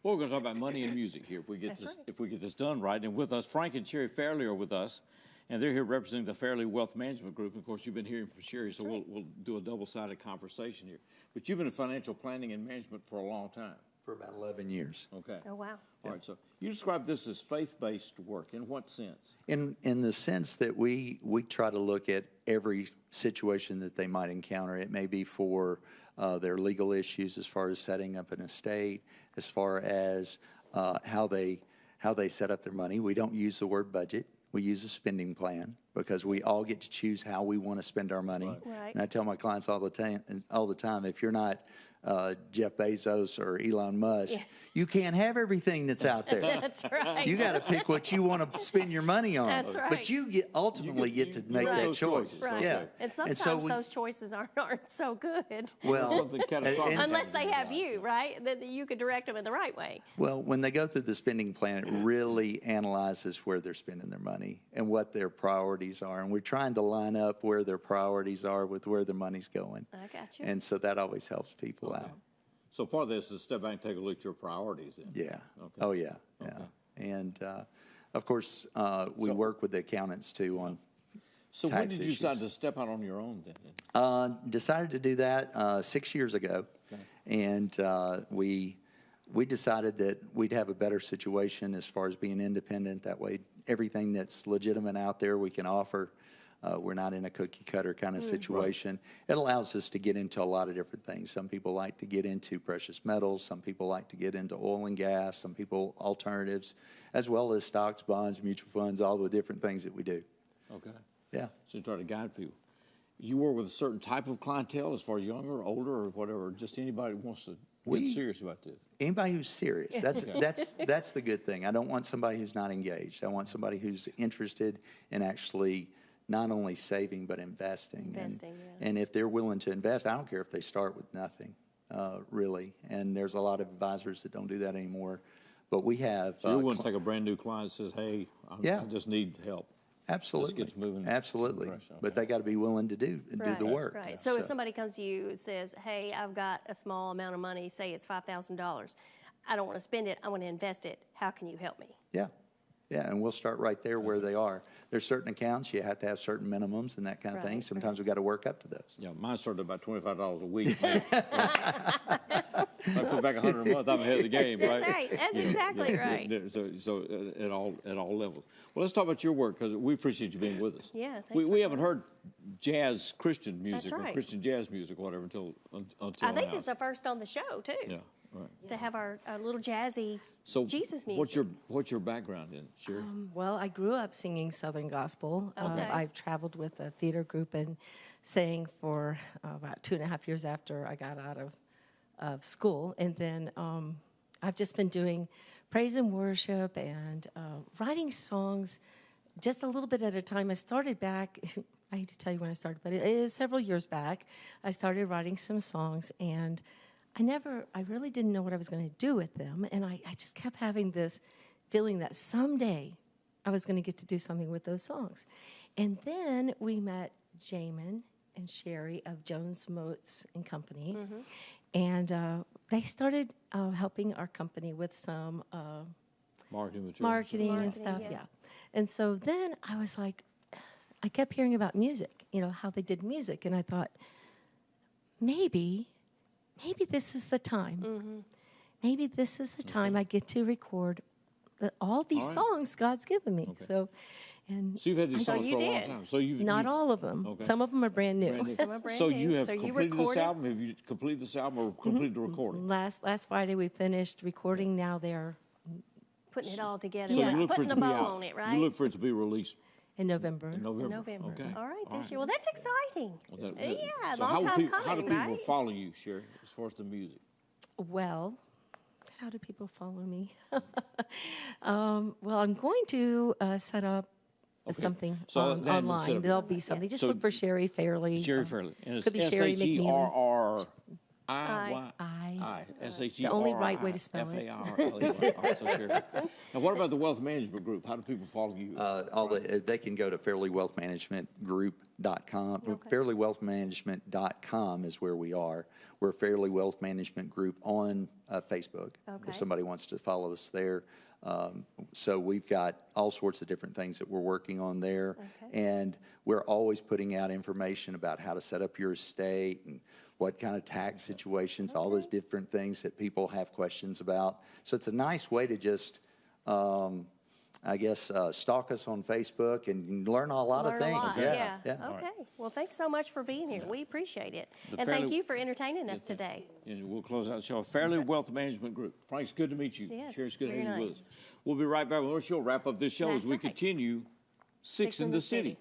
Well, we're going to talk about money and music here if we get this done right. And with us, Frank and Sherri Fairley are with us, and they're here representing the Fairley Wealth Management Group. And of course, you've been hearing from Sherri, so we'll do a double-sided conversation here. But you've been in financial planning and management for a long time. For about 11 years. Okay. Oh, wow. All right, so you describe this as faith-based work. In what sense? In the sense that we try to look at every situation that they might encounter. It may be for their legal issues as far as setting up an estate, as far as how they set up their money. We don't use the word budget. We use a spending plan because we all get to choose how we want to spend our money. Right. And I tell my clients all the time, if you're not Jeff Bezos or Elon Musk, you can't have everything that's out there. That's right. You got to pick what you want to spend your money on. That's right. But you ultimately get to make that choice. Right. Yeah. And sometimes those choices aren't so good. Well, something catastrophic unless they have you, right? Then you could direct them in the right way. Well, when they go through the spending plan, it really analyzes where they're spending their money and what their priorities are. And we're trying to line up where their priorities are with where their money's going. I got you. And so that always helps people out. So part of this is step back and take a look at your priorities. Then. Yeah. Okay. Oh, yeah. Yeah. And, of course, we work with the accountants, too, on So tax when did you issues. decide to step out on your own then? Decided to do that 6 years ago. Okay. And we decided that we'd have a better situation as far as being independent. That way, everything that's legitimate out there we can offer. We're not in a cookie-cutter kind of situation. Right. It allows us to get into a lot of different things. Some people like to get into precious metals. Some people like to get into oil and gas. Some people alternatives, as well as stocks, bonds, mutual funds, all the different things that we do. Okay. Yeah. So you try to guide people. You work with a certain type of clientele as far as younger, older, or whatever, just anybody who wants to get serious about this? Anybody who's serious. That's the good thing. I don't want somebody who's not engaged. I want somebody who's interested in actually not only saving but investing. And if they're willing to invest, I don't care if they start with nothing, really. And there's a lot of advisors that don't do that anymore. But we have. So you're willing to take a brand new client and says, "Hey, I just need help." Absolutely. This gets moving. Absolutely. Okay. But they got to be willing to do the work. Right. Yeah. So if somebody comes to you and says, "Hey, I've got a small amount of money. Say it's $5,000. I don't want to spend it. I want to invest it. How can you help me?" Yeah. Yeah, and we'll start right there where they are. There's certain accounts you have to have certain minimums and that kind of thing. Sometimes we've got to work up to those. Yeah, mine started about $25 a week. If I put back $100 a month, I'm ahead of the game, right? That's right. That's exactly right. So at all levels. Well, let's talk about your work because we appreciate you being with us. Yeah, thanks we haven't heard jazz Christian music That's right. or Christian jazz music, whatever, until I think now. it's the first on the show too. Yeah, right. To have our little jazzy Jesus music. What's your background in, Sherri? Well, I grew up singing Southern gospel. Okay. I've traveled with a theater group and sang for about 2.5 years after I got out of school. And then I've just been doing praise and worship and writing songs just a little bit at a time. I started back, I hate to tell you when I started, but it is several years back. I started writing some songs, and I really didn't know what I was going to do with them, and I just kept having this feeling that someday I was going to get to do something with those songs. And then we met Jamin and Sherri of Jones, Motes and Company, and they started helping our company with some marketing and stuff, yeah. And so then I was like, I kept hearing about music, how they did music, and I thought, maybe this is the time. Maybe this is the time I get to record all these songs God's given me. Okay. So you've had these songs for a long time. So not all of them. Okay. Some of them are brand new. So you have completed this album? Have you completed this album or completed the recording? Last Friday we finished recording. Now they're putting it all together. So you look for putting it a to be bow out. on it, right? You look for it to be released in November. in November. Okay. All right, All this year. Well, that's exciting. So long time coming, how do people right? follow you, Sherri, as far as the music? Well, how do people follow me? Well, I'm going to set up something online. There'll be something. Just look for Sherri Fairley. Sherri Fairley. And it's could be Sherri McNeely. SHERR. I. The only right way to spell it. Fairley. All right, so Sherri. Now, what about the Wealth Management Group? How do people follow you? They can go to fairleywealthmanagementgroup.com. Fairleywealthmanagement.com is where we are. We're Fairley Wealth Management Group on Facebook. Okay. If somebody wants to follow us there. So we've got all sorts of different things that we're working on there. Okay. And we're always putting out information about how to set up your estate and what kind of tax situations, all those different things that people have questions about. So it's a nice way to just, stalk us on Facebook and learn a lot of things. Yeah. Okay. Well, thanks so much for being here. We appreciate it. And thank you for entertaining us today. And we'll close out the show. Fairley Wealth Management Group. Frank, it's good to meet you. Yes, Sherri, it's good to have very you with nice. us. We'll be right back. She'll wrap up this show That's as we right. continue Six in the City.